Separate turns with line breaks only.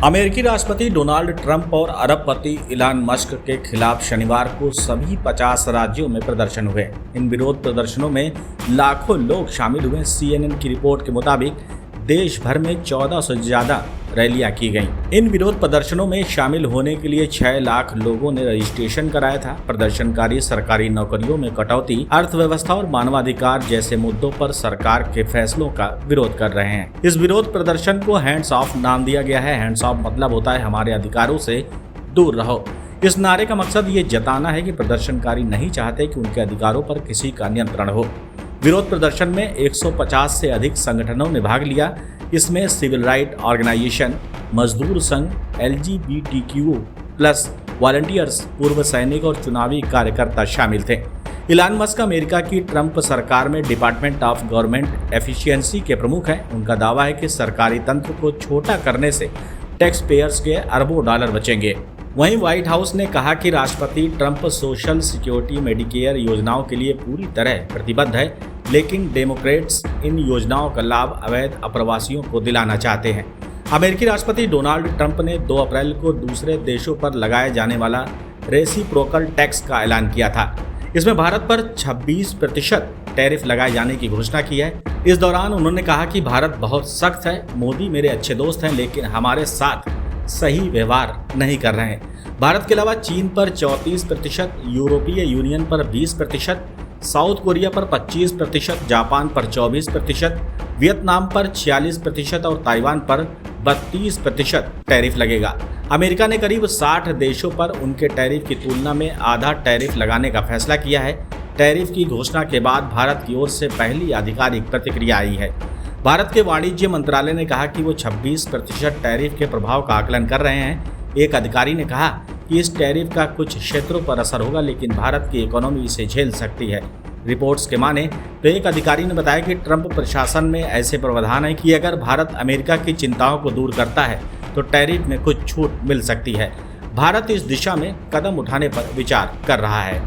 अमेरिकी राष्ट्रपति Donald Trump और अरबपति इलॉन मस्क के खिलाफ शनिवार को सभी 50 राज्यों में प्रदर्शन हुए। इन विरोध प्रदर्शनों में लाखों लोग शामिल हुए। CNN की रिपोर्ट के मुताबिक देश भर में 1400 से ज्यादा रैलियां की गईं। इन विरोध प्रदर्शनों में शामिल होने के लिए 6 लाख लोगों ने रजिस्ट्रेशन कराया था। प्रदर्शनकारी सरकारी नौकरियों में कटौती, अर्थव्यवस्था और मानवाधिकार जैसे मुद्दों पर सरकार के फैसलों का विरोध कर रहे हैं। इस विरोध प्रदर्शन को हैंड्स ऑफ नाम दिया गया है। हैंड्स ऑफ मतलब होता है हमारे अधिकारों से दूर रहो। इस नारे का मकसद ये जताना है कि प्रदर्शनकारी नहीं चाहते कि उनके अधिकारों पर किसी का नियंत्रण हो। विरोध प्रदर्शन में 150 से अधिक संगठनों ने भाग लिया। इसमें सिविल राइट ऑर्गेनाइजेशन, मजदूर संघ, LGBTQ+ वॉलंटियर्स, पूर्व सैनिक और चुनावी कार्यकर्ता शामिल थे। इलॉन मस्क अमेरिका की ट्रंप सरकार में डिपार्टमेंट ऑफ गवर्नमेंट एफिशिएंसी के प्रमुख हैं। उनका दावा है कि सरकारी तंत्र को छोटा करने से टैक्स पेयर्स के अरबों डॉलर बचेंगे। वहीं व्हाइट हाउस ने कहा कि राष्ट्रपति ट्रंप सोशल सिक्योरिटी मेडिकेयर योजनाओं के लिए पूरी तरह प्रतिबद्ध है, लेकिन डेमोक्रेट्स इन योजनाओं का लाभ अवैध अप्रवासियों को दिलाना चाहते हैं। अमेरिकी राष्ट्रपति डोनाल्ड ट्रंप ने 2 अप्रैल को दूसरे देशों पर लगाए जाने वाला रेसिप्रोकल टैक्स का ऐलान किया था। इसमें भारत पर 26% टैरिफ लगाए जाने की घोषणा की है। इस दौरान उन्होंने कहा कि भारत बहुत सख्त है। मोदी मेरे अच्छे दोस्त हैं, लेकिन हमारे साथ सही व्यवहार नहीं कर रहे हैं। भारत के अलावा चीन पर 34%, यूरोपीय यूनियन पर 20%, साउथ कोरिया पर 25%, जापान पर 24%, वियतनाम पर 46% और ताइवान पर 32% टैरिफ लगेगा। अमेरिका ने करीब 60 देशों पर उनके टैरिफ की तुलना में आधा टैरिफ लगाने का फैसला किया है। टैरिफ की घोषणा के बाद भारत की ओर से पहली आधिकारिक प्रतिक्रिया आई है। भारत के वाणिज्य मंत्रालय ने कहा कि वो 26% टैरिफ के प्रभाव का आकलन कर रहे हैं। एक अधिकारी ने कहा कि इस टैरिफ का कुछ क्षेत्रों पर असर होगा, लेकिन भारत की इकोनॉमी इसे झेल सकती है। रिपोर्ट्स के माने तो एक अधिकारी ने बताया कि ट्रंप प्रशासन में ऐसे प्रावधान है कि अगर भारत अमेरिका की चिंताओं को दूर करता है तो टैरिफ में कुछ छूट मिल सकती है। भारत इस दिशा में कदम उठाने पर विचार कर रहा है।